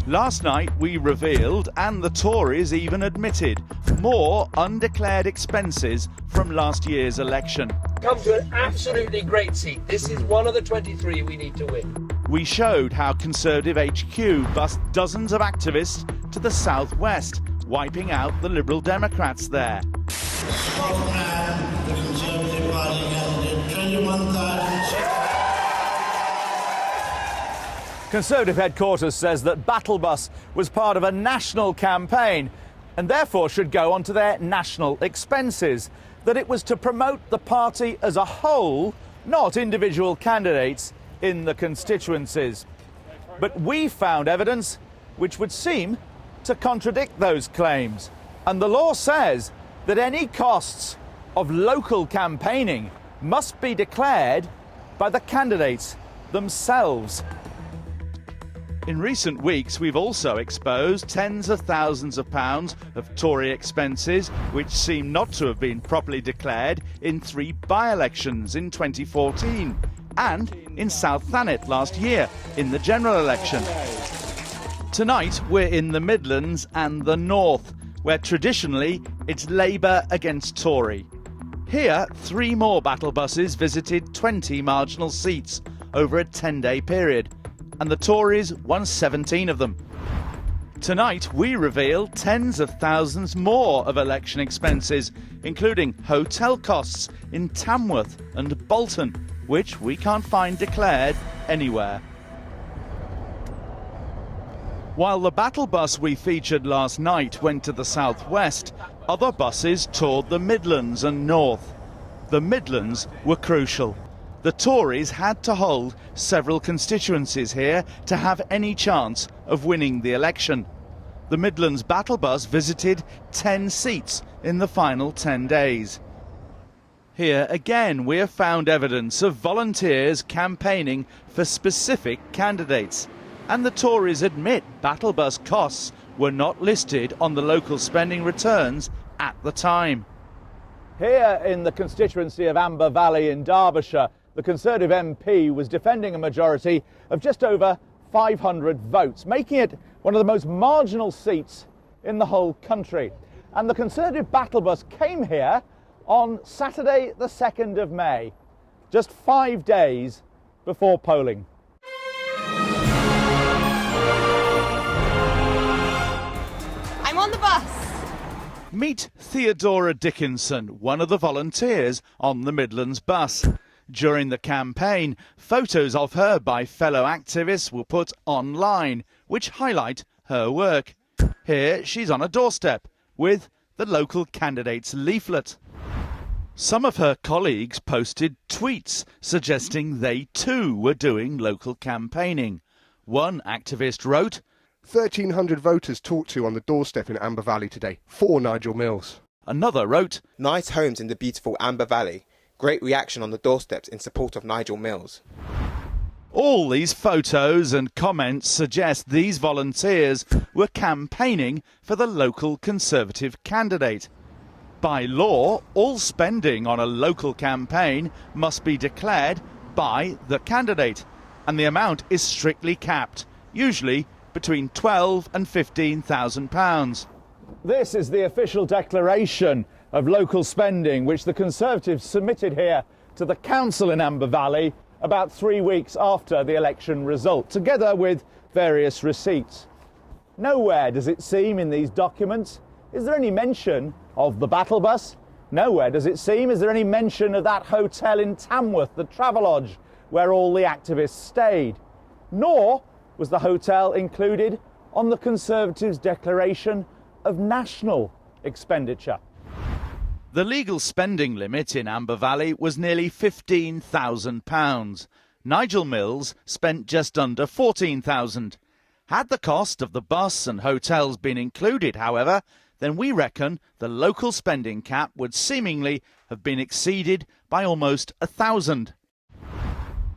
Last night we revealed, and the Tories even admitted, more undeclared expenses from last year's election. Come to an absolutely great seat. This is one of the 23 we need to win. We showed how Conservative HQ bussed dozens of activists to the southwest, wiping out the Liberal Democrats there. Spokesman, the Conservative Party candidate, 21,000. Conservative headquarters says that Battlebus was part of a national campaign and therefore should go onto their national expenses, that it was to promote the party as a whole, not individual candidates in the constituencies. But we found evidence which would seem to contradict those claims. And the law says that any costs of local campaigning must be declared by the candidates themselves. In recent weeks, we've also exposed tens of thousands of pounds of Tory expenses which seem not to have been properly declared in 3 by-elections in 2014 and in South Thanet last year in the general election. Tonight, we're in the Midlands and the North, where traditionally it's Labour against Tory. Here, 3 more battle buses visited 20 marginal seats over a 10-day period, and the Tories won 17 of them. Tonight, we reveal tens of thousands more of election expenses, including hotel costs in Tamworth and Bolton, which we can't find declared anywhere. While the battle bus we featured last night went to the southwest, other buses toured the Midlands and North. The Midlands were crucial. The Tories had to hold several constituencies here to have any chance of winning the election. The Midlands battle bus visited 10 seats in the final 10 days. Here again we have found evidence of volunteers campaigning for specific candidates. And the Tories admit Battlebus costs were not listed on the local spending returns at the time. Here in the constituency of Amber Valley in Derbyshire, the Conservative MP was defending a majority of just over 500 votes, making it one of the most marginal seats in the whole country. And the Conservative Battlebus came here on Saturday the 2nd of May, just 5 days before polling. I'm on the bus. Meet Theodora Dickinson, one of the volunteers on the Midlands bus. During the campaign, photos of her by fellow activists were put online, which highlight her work. Here she's on a doorstep with the local candidate's leaflet. Some of her colleagues posted tweets suggesting they too were doing local campaigning. One activist wrote, 1,300 voters talked to on the doorstep in Amber Valley today, for Nigel Mills. Another wrote, nice homes in the beautiful Amber Valley. Great reaction on the doorsteps in support of Nigel Mills. All these photos and comments suggest these volunteers were campaigning for the local Conservative candidate. By law, all spending on a local campaign must be declared by the candidate, and the amount is strictly capped, usually between £12,000 and £15,000. This is the official declaration of local spending which the Conservatives submitted here to the council in Amber Valley about 3 weeks after the election result, together with various receipts. Nowhere does it seem in these documents is there any mention of the battle bus. Nowhere does it seem is there any mention of that hotel in Tamworth, the Travelodge, where all the activists stayed. Nor was the hotel included on the Conservatives' declaration of national expenditure. The legal spending limit in Amber Valley was nearly £15,000. Nigel Mills spent just under £14,000. Had the cost of the bus and hotels been included, however, then we reckon the local spending cap would seemingly have been exceeded by almost £1,000.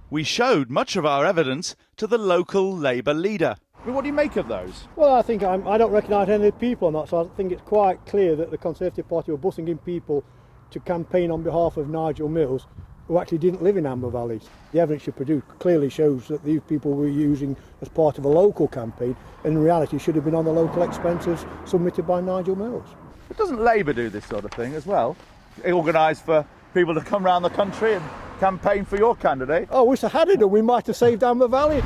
We showed much of our evidence to the local Labour leader. What do you make of those? Well, I think I don't recognise any of the people on that, so I think it's quite clear that the Conservative Party were bussing in people to campaign on behalf of Nigel Mills. who actually didn't live in Amber Valley. The evidence you produced clearly shows that these people were using as part of a local campaign, and in reality should have been on the local expenses submitted by Nigel Mills. But doesn't Labour do this sort of thing as well? Organise for people to come round the country and campaign for your candidate? Oh, I wish I had it, or we might have saved Amber Valley.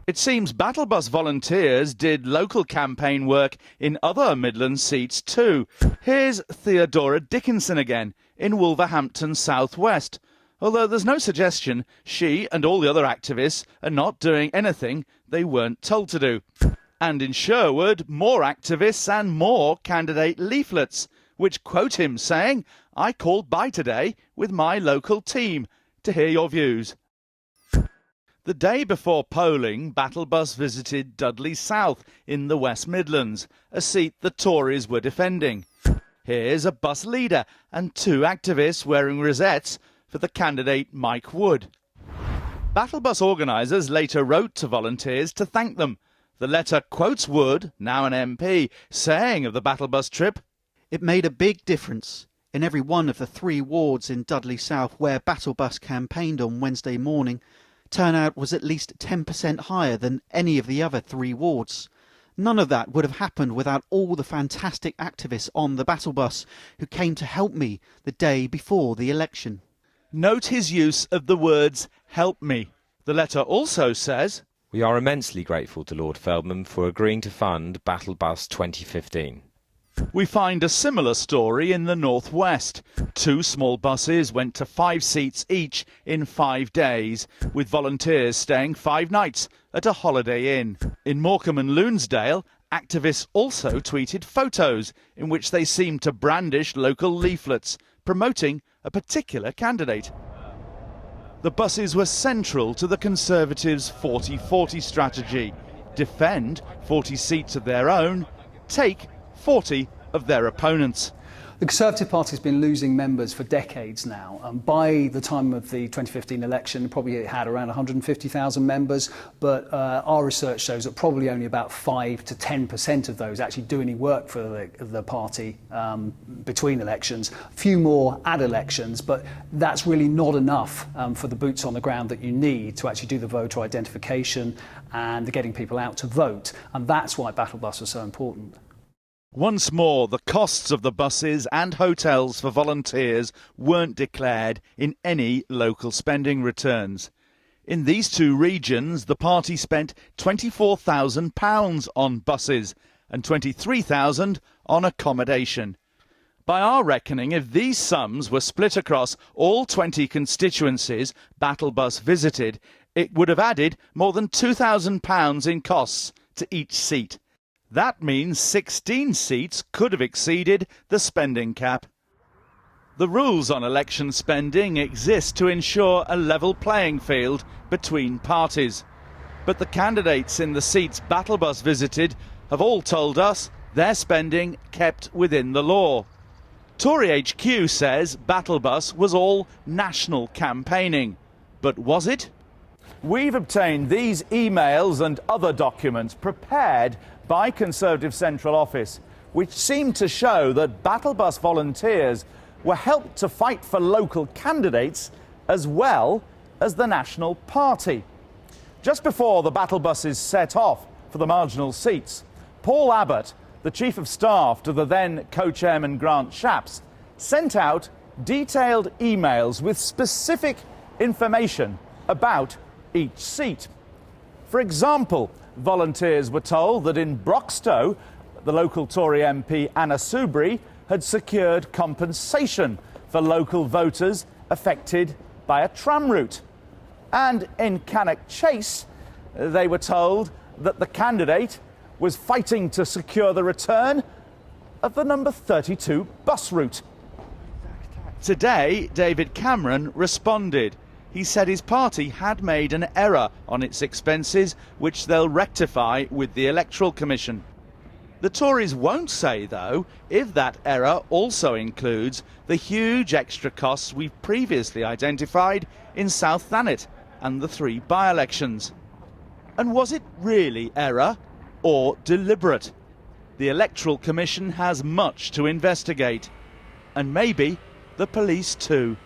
It seems Battlebus volunteers did local campaign work in other Midlands seats too. Here's Theodora Dickinson again in Wolverhampton South West, although there's no suggestion she and all the other activists are not doing anything they weren't told to do. And in Sherwood, more activists and more candidate leaflets, which quote him saying, "I called by today with my local team to hear your views." The day before polling, Battlebus visited Dudley South in the West Midlands, a seat the Tories were defending. Here's a bus leader and two activists wearing rosettes for the candidate Mike Wood. Battlebus organisers later wrote to volunteers to thank them. The letter quotes Wood, now an MP, saying of the Battlebus trip, "It made a big difference. In every one of the 3 wards in Dudley South where Battlebus campaigned on Wednesday morning, turnout was at least 10% higher than any of the other 3 wards. None of that would have happened without all the fantastic activists on the Battlebus who came to help me the day before the election." Note his use of the words "help me." The letter also says, "We are immensely grateful to Lord Feldman for agreeing to fund Battlebus 2015. We find a similar story in the northwest. 2 small buses went to 5 seats each in 5 days, with volunteers staying 5 nights at a Holiday Inn. In Morecambe and Loonsdale, activists also tweeted photos in which they seemed to brandish local leaflets promoting a particular candidate. The buses were central to the Conservatives' 40-40 strategy. Defend 40 seats of their own, take 40 of their opponents. The Conservative Party has been losing members for decades now. By the time of the 2015 election, probably it had around 150,000 members, but our research shows that probably only about 5 to 10% of those actually do any work for the party between elections. A few more at elections, but that's really not enough for the boots on the ground that you need to actually do the voter identification and getting people out to vote. And that's why Battlebus was so important. Once more, the costs of the buses and hotels for volunteers weren't declared in any local spending returns. In these 2 regions, the party spent £24,000 on buses and £23,000 on accommodation. By our reckoning, if these sums were split across all 20 constituencies Battlebus visited, it would have added more than £2,000 in costs to each seat. That means 16 seats could have exceeded the spending cap. The rules on election spending exist to ensure a level playing field between parties. But the candidates in the seats Battlebus visited have all told us their spending kept within the law. Tory HQ says Battlebus was all national campaigning. But was it? We've obtained these emails and other documents prepared by Conservative Central Office, which seem to show that Battlebus volunteers were helped to fight for local candidates as well as the National Party. Just before the Battlebuses set off for the marginal seats, Paul Abbott, the Chief of Staff to the then co-chairman Grant Shapps, sent out detailed emails with specific information about each seat. For example, volunteers were told that in Broxtowe, the local Tory MP Anna Soubry had secured compensation for local voters affected by a tram route. And in Cannock Chase, they were told that the candidate was fighting to secure the return of the number 32 bus route. Today, David Cameron responded. He said his party had made an error on its expenses, which they'll rectify with the Electoral Commission. The Tories won't say, though, if that error also includes the huge extra costs we've previously identified in South Thanet and the 3 by-elections. And was it really error or deliberate? The Electoral Commission has much to investigate. And maybe the police too.